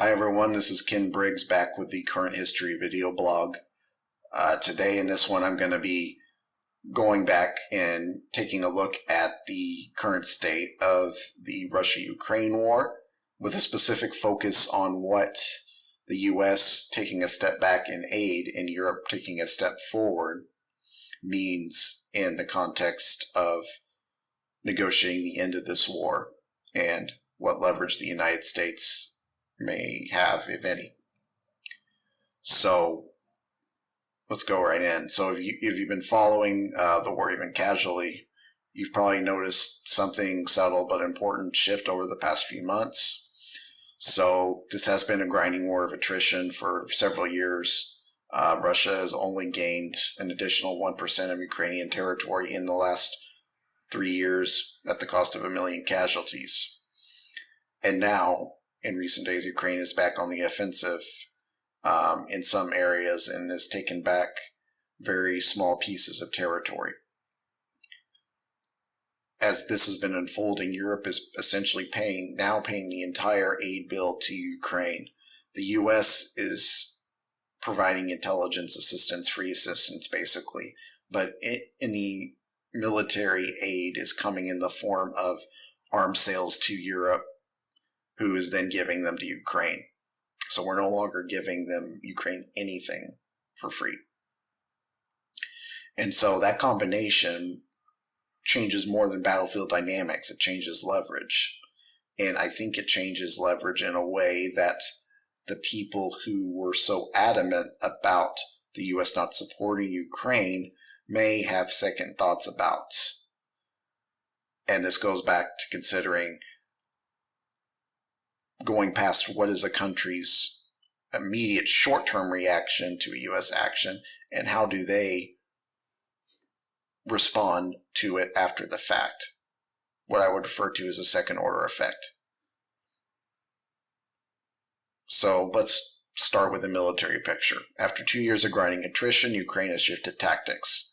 Hi everyone, this is Ken Briggs back with the Current History video blog. Today in this one I'm going to be going back and taking a look at the current state of the Russia-Ukraine war with a specific focus on what the US taking a step back in aid and Europe taking a step forward means in the context of negotiating the end of this war and what leverage the United States may have, if any. So let's go right in. So if you've been following the war even casually, you've probably noticed something subtle but important shift over the past few months. So this has been a grinding war of attrition for several years. Russia has only gained an additional 1% of Ukrainian territory in the last 3 years at the cost of 1 million casualties. And now, in recent days, Ukraine is back on the offensive in some areas and has taken back very small pieces of territory. As this has been unfolding, Europe is essentially paying the entire aid bill to Ukraine. The US is providing intelligence assistance, free assistance basically, but any military aid is coming in the form of arms sales to Europe, who is then giving them to Ukraine. So we're no longer giving them Ukraine anything for free. And so that combination changes more than battlefield dynamics. It changes leverage. And I think it changes leverage in a way that the people who were so adamant about the US not supporting Ukraine may have second thoughts about. And this goes back to considering going past what is a country's immediate short-term reaction to a U.S. action and how do they respond to it after the fact, what I would refer to as a second-order effect. So let's start with the military picture. After 2 years of grinding attrition, Ukraine has shifted tactics.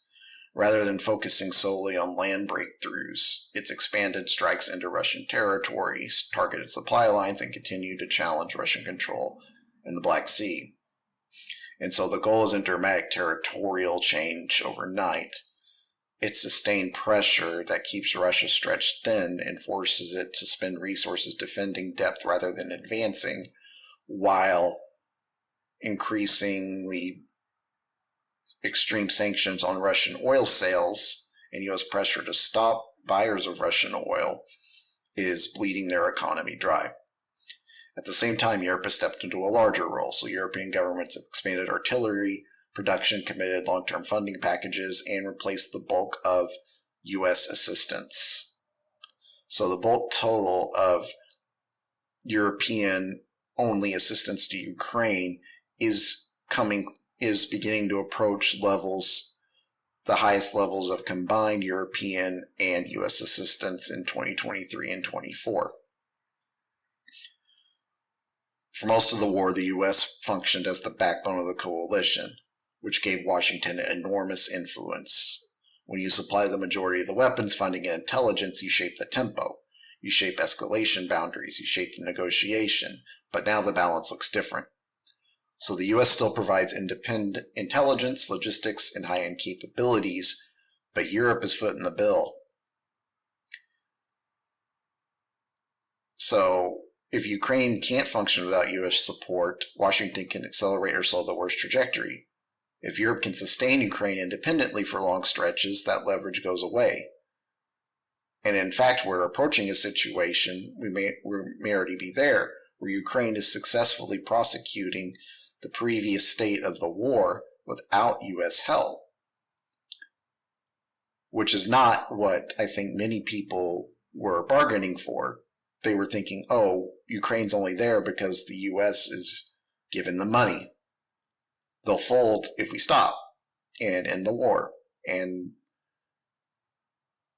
Rather than focusing solely on land breakthroughs, it's expanded strikes into Russian territories, targeted supply lines, and continued to challenge Russian control in the Black Sea. And so the goal isn't dramatic territorial change overnight. It's sustained pressure that keeps Russia stretched thin and forces it to spend resources defending depth rather than advancing, while increasingly extreme sanctions on Russian oil sales and U.S. pressure to stop buyers of Russian oil is bleeding their economy dry. At the same time, Europe has stepped into a larger role, so European governments have expanded artillery production, committed long-term funding packages, and replaced the bulk of U.S. assistance. So the bulk total of European-only assistance to Ukraine is beginning to approach the highest levels of combined European and U.S. assistance in 2023 and 24. For most of the war, the U.S. functioned as the backbone of the coalition, which gave Washington enormous influence. When you supply the majority of the weapons, funding, and intelligence, you shape the tempo. You shape escalation boundaries. You shape the negotiation. But now the balance looks different. So the U.S. still provides independent intelligence, logistics, and high-end capabilities, but Europe is footing the bill. So if Ukraine can't function without U.S. support, Washington can accelerate or slow the war's trajectory. If Europe can sustain Ukraine independently for long stretches, that leverage goes away. And in fact, we're approaching a situation, we may already be there, where Ukraine is successfully prosecuting the previous state of the war without U.S. help, which is not what I think many people were bargaining for. They were thinking, oh, Ukraine's only there because the U.S. is giving them money. They'll fold if we stop and end the war. And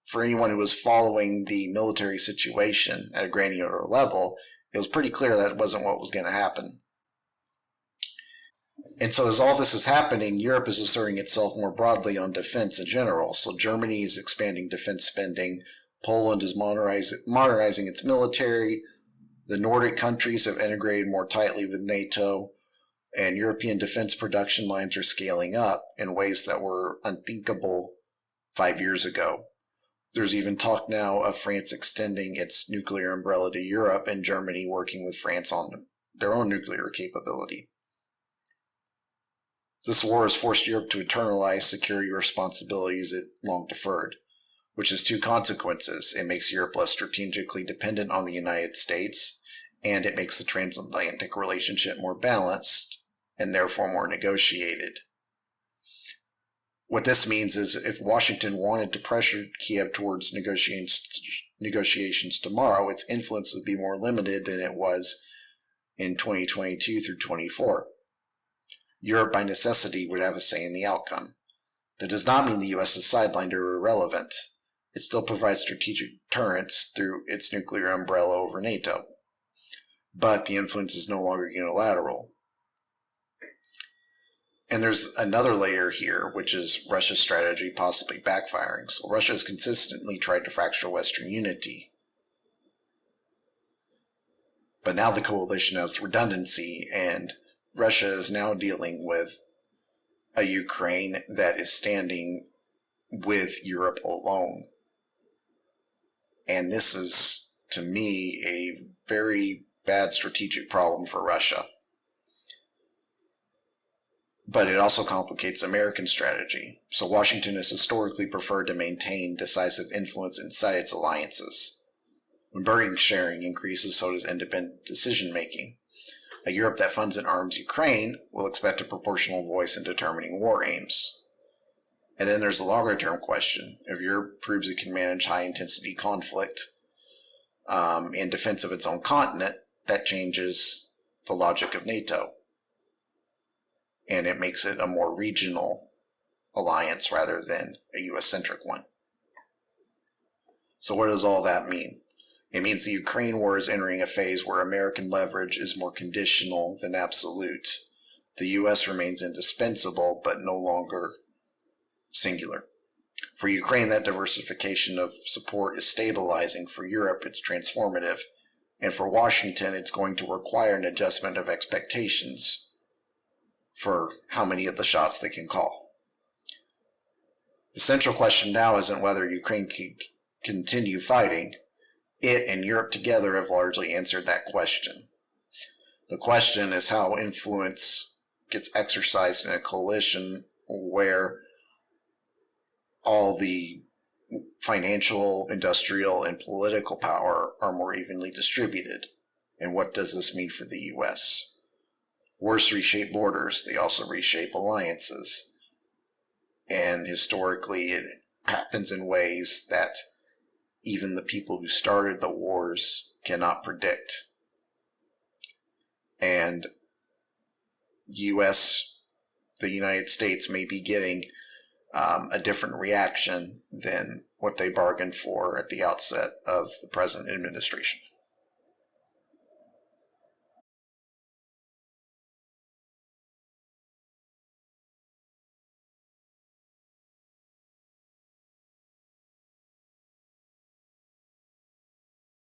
for anyone who was following the military situation at a granular level, it was pretty clear that wasn't what was going to happen. And so as all this is happening, Europe is asserting itself more broadly on defense in general. So Germany is expanding defense spending. Poland is modernizing its military. The Nordic countries have integrated more tightly with NATO, and European defense production lines are scaling up in ways that were unthinkable 5 years ago. There's even talk now of France extending its nuclear umbrella to Europe and Germany working with France on their own nuclear capability. This war has forced Europe to internalize security responsibilities it long deferred, which has two consequences. It makes Europe less strategically dependent on the United States, and it makes the transatlantic relationship more balanced and therefore more negotiated. What this means is if Washington wanted to pressure Kyiv towards negotiations tomorrow, its influence would be more limited than it was in 2022 through 24. Europe, by necessity, would have a say in the outcome. That does not mean the U.S. is sidelined or irrelevant. It still provides strategic deterrence through its nuclear umbrella over NATO. But the influence is no longer unilateral. And there's another layer here, which is Russia's strategy possibly backfiring. So Russia has consistently tried to fracture Western unity. But now the coalition has redundancy, and Russia is now dealing with a Ukraine that is standing with Europe alone. And this is, to me, a very bad strategic problem for Russia. But it also complicates American strategy. So Washington has historically preferred to maintain decisive influence inside its alliances. When burden sharing increases, so does independent decision-making. A Europe that funds and arms Ukraine will expect a proportional voice in determining war aims. And then there's the longer-term question. If Europe proves it can manage high-intensity conflict in defense of its own continent, that changes the logic of NATO. And it makes it a more regional alliance rather than a U.S.-centric one. So what does all that mean? It means the Ukraine war is entering a phase where American leverage is more conditional than absolute. The U.S. remains indispensable, but no longer singular. For Ukraine, that diversification of support is stabilizing. For Europe, it's transformative. And for Washington, it's going to require an adjustment of expectations for how many of the shots they can call. The central question now isn't whether Ukraine can continue fighting. It and Europe together have largely answered that question. The question is how influence gets exercised in a coalition where all the financial, industrial, and political power are more evenly distributed. And what does this mean for the U.S.? Wars reshape borders. They also reshape alliances. And historically, it happens in ways that even the people who started the wars cannot predict. And the United States may be getting a different reaction than what they bargained for at the outset of the present administration.